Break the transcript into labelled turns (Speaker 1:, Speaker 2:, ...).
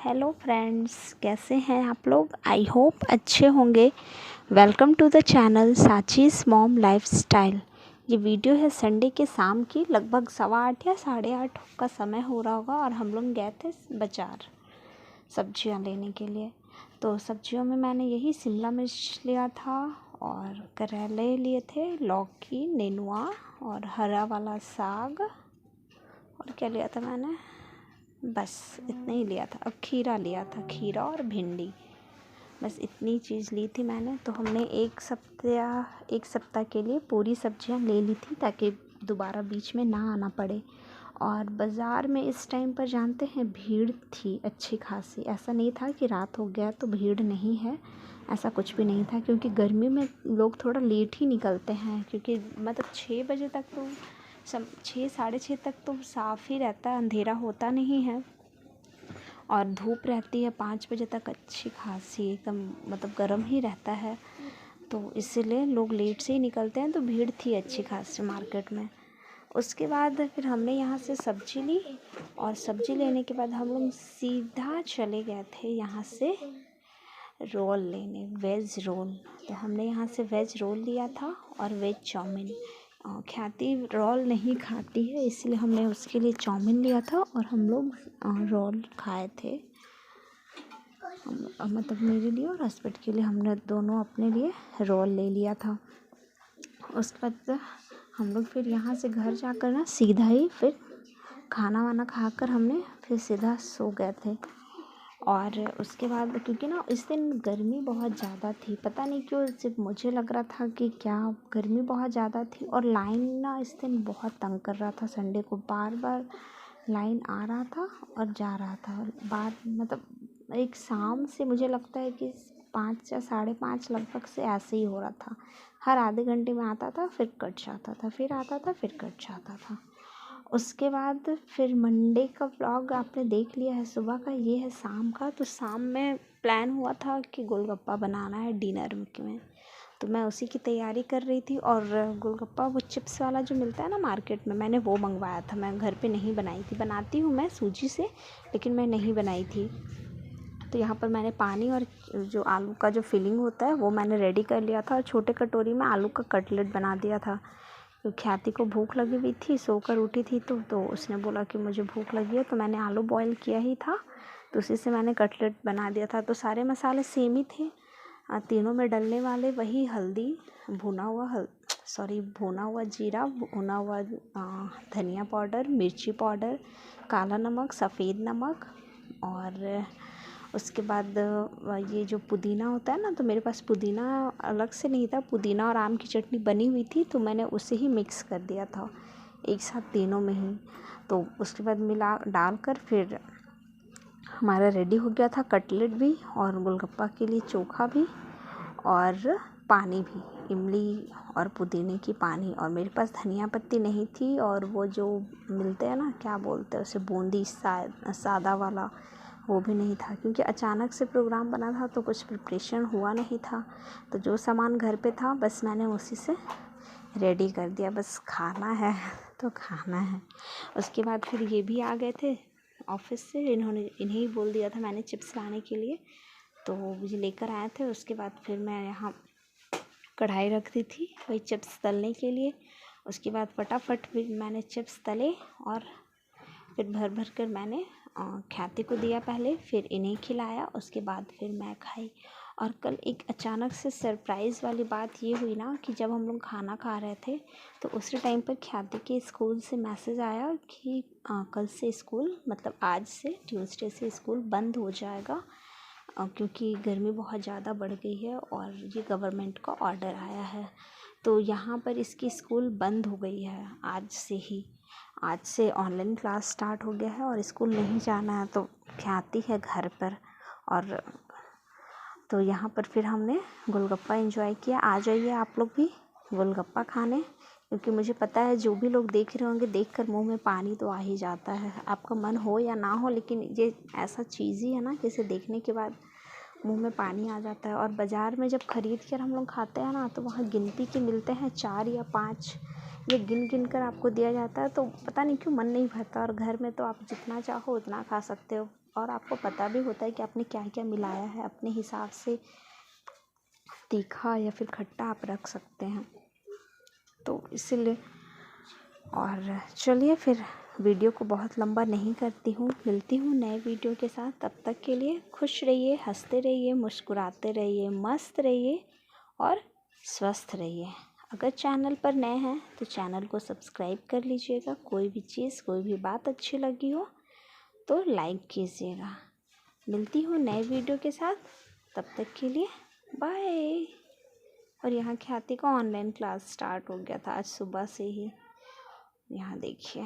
Speaker 1: Hello friends, कैसे हैं आप लोग। आई होप अच्छे होंगे। Welcome to the channel Sachi's mom lifestyle. ये वीडियो है संडे के शाम की, लगभग 8:15 या 8:30 का समय हो रहा होगा। और हम लोग गए थे बाज़ार सब्जियां लेने के लिए। तो सब्जियों में मैंने यही शिमला मिर्च लिया था और करेले लिए थे, लौकी, नेनुआ और हरा वाला साग। और क्या लिया था मैंने, बस इतना ही लिया था। अब खीरा लिया था, खीरा और भिंडी, बस इतनी चीज़ ली थी मैंने। तो हमने एक सप्ताह के लिए पूरी सब्जियां ले ली थी ताकि दोबारा बीच में ना आना पड़े। और बाज़ार में इस टाइम पर जानते हैं भीड़ थी अच्छी खासी। ऐसा नहीं था कि रात हो गया तो भीड़ नहीं है, ऐसा कुछ भी नहीं था। क्योंकि गर्मी में लोग थोड़ा लेट ही निकलते हैं, क्योंकि मतलब 6 बजे तक तो 6 साढ़े 6 तक तो साफ़ ही रहता है, अंधेरा होता नहीं है। और धूप रहती है 5 बजे तक अच्छी खासी, एकदम मतलब गर्म ही रहता है। तो इसीलिए लोग लेट से ही निकलते हैं। तो भीड़ थी अच्छी खासी मार्केट में। उसके बाद फिर हमने यहाँ से सब्ज़ी ली और सब्ज़ी लेने के बाद हम लोग सीधा चले गए थे यहाँ से रोल लेने, वेज रोल। तो हमने यहाँ से वेज रोल लिया था और वेज चाउमीन। ख्याति रोल नहीं खाती है, इसलिए हमने उसके लिए चाउमीन लिया था और हम लोग रोल खाए थे। मतलब मेरे लिए और हस्बैंड के लिए हमने दोनों अपने लिए रोल ले लिया था। उसके बाद हम लोग फिर यहाँ से घर जाकर ना सीधा ही फिर खाना वाना खाकर हमने फिर सीधा सो गए थे। और उसके बाद क्योंकि ना इस दिन गर्मी बहुत ज़्यादा थी, पता नहीं क्यों सिर्फ मुझे लग रहा था कि क्या गर्मी बहुत ज़्यादा थी। और लाइन ना इस दिन बहुत तंग कर रहा था। संडे को बार बार लाइन आ रहा था और जा रहा था। बार मतलब एक शाम से मुझे लगता है कि 5 या 5:30 लगभग से ऐसे ही हो रहा था। हर आधे घंटे में आता था, फिर कट जाता था, फिर आता था, फिर कट जाता था। उसके बाद फिर मंडे का व्लॉग आपने देख लिया है सुबह का, ये है शाम का। तो शाम में प्लान हुआ था कि गोलगप्पा बनाना है डिनर में। तो मैं उसी की तैयारी कर रही थी। और गोलगप्पा वो चिप्स वाला जो मिलता है ना मार्केट में, मैंने वो मंगवाया था। मैं घर पे नहीं बनाई थी, बनाती हूँ मैं सूजी से, लेकिन मैं नहीं बनाई थी। तो यहाँ पर मैंने पानी और जो आलू का जो फिलिंग होता है वो मैंने रेडी कर लिया था। और छोटे कटोरी में आलू का कटलेट बना दिया था। तो ख्याति को भूख लगी हुई थी, सोकर उठी थी तो उसने बोला कि मुझे भूख लगी है। तो मैंने आलू बॉईल किया ही था, तो उसी से मैंने कटलेट बना दिया था। तो सारे मसाले सेम ही थे, तीनों में डलने वाले वही हल्दी, भुना हुआ जीरा, भुना हुआ धनिया पाउडर, मिर्ची पाउडर, काला नमक, सफ़ेद नमक। और उसके बाद ये जो पुदीना होता है ना, तो मेरे पास पुदीना अलग से नहीं था, पुदीना और आम की चटनी बनी हुई थी, तो मैंने उसे ही मिक्स कर दिया था एक साथ तीनों में ही। तो उसके बाद मिला डालकर फिर हमारा रेडी हो गया था कटलेट भी, और गोलगप्पा के लिए चोखा भी, और पानी भी, इमली और पुदीने की पानी। और मेरे पास धनिया पत्ती नहीं थी, और वो जो मिलते हैं ना, क्या बोलते हैं उसे, बूंदी सादा वाला, वो भी नहीं था। क्योंकि अचानक से प्रोग्राम बना था तो कुछ प्रिपरेशन हुआ नहीं था। तो जो सामान घर पे था बस मैंने उसी से रेडी कर दिया, बस खाना है तो खाना है। उसके बाद फिर ये भी आ गए थे ऑफिस से, इन्हें बोल दिया था मैंने चिप्स लाने के लिए, तो मुझे लेकर आए थे। उसके बाद फिर मैं यहाँ कढ़ाई रख दी थी वही चिप्स तलने के लिए। उसके बाद फटाफट फिर मैंने चिप्स तले और फिर भर कर मैंने ख्याति को दिया पहले, फिर इन्हें खिलाया, उसके बाद फिर मैं खाई। और कल एक अचानक से सरप्राइज़ वाली बात ये हुई ना कि जब हम लोग खाना खा रहे थे तो उसी टाइम पर ख्याति के स्कूल से मैसेज आया कि कल से स्कूल, मतलब आज से ट्यूसडे से स्कूल बंद हो जाएगा, क्योंकि गर्मी बहुत ज़्यादा बढ़ गई है और ये गवर्नमेंट का ऑर्डर आया है। तो यहाँ पर इसकी स्कूल बंद हो गई है आज से ही। आज से ऑनलाइन क्लास स्टार्ट हो गया है और स्कूल नहीं जाना है, तो ख्याति है घर पर। और तो यहाँ पर फिर हमने गोलगप्पा एंजॉय किया। आ जाइए आप लोग भी गोलगप्पा खाने, क्योंकि मुझे पता है जो भी लोग देख रहे होंगे, देख कर मुँह में पानी तो आ ही जाता है। आपका मन हो या ना हो, लेकिन ये ऐसा चीज़ ही है ना कि इसे देखने के बाद मुंह में पानी आ जाता है। और बाज़ार में जब ख़रीद कर हम लोग खाते हैं ना, तो वहाँ गिनती के मिलते हैं 4 या 5, ये गिन कर आपको दिया जाता है, तो पता नहीं क्यों मन नहीं भरता। और घर में तो आप जितना चाहो उतना खा सकते हो। और आपको पता भी होता है कि आपने क्या क्या मिलाया है। अपने हिसाब से तीखा या फिर खट्टा आप रख सकते हैं, तो इसीलिए। और चलिए फिर वीडियो को बहुत लंबा नहीं करती हूँ, मिलती हूँ नए वीडियो के साथ। तब तक के लिए खुश रहिए, हंसते रहिए, मुस्कुराते रहिए, मस्त रहिए और स्वस्थ रहिए। अगर चैनल पर नए हैं तो चैनल को सब्सक्राइब कर लीजिएगा। कोई भी चीज़, कोई भी बात अच्छी लगी हो तो लाइक कीजिएगा। मिलती हूँ नए वीडियो के साथ, तब तक के लिए बाय। और यहाँ ख्याति का ऑनलाइन क्लास स्टार्ट हो गया था आज सुबह से ही, यहाँ देखिए।